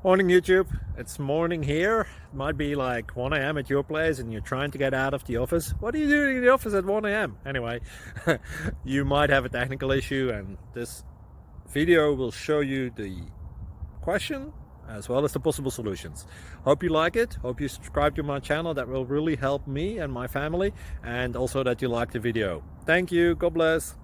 Morning YouTube, it's morning here. It might be like 1 a.m. at your place and you're trying to get out of the office. What are you doing in the office at 1 a.m.? Anyway, you might have a technical issue and this video will show you the question as well as the possible solutions. Hope you like it, hope you subscribe to my channel. That will really help me and my family, and also that you like the video. Thank you, God bless.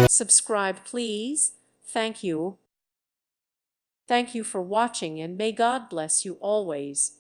Subscribe, please. Thank you. Thank you for watching, and may God bless you always.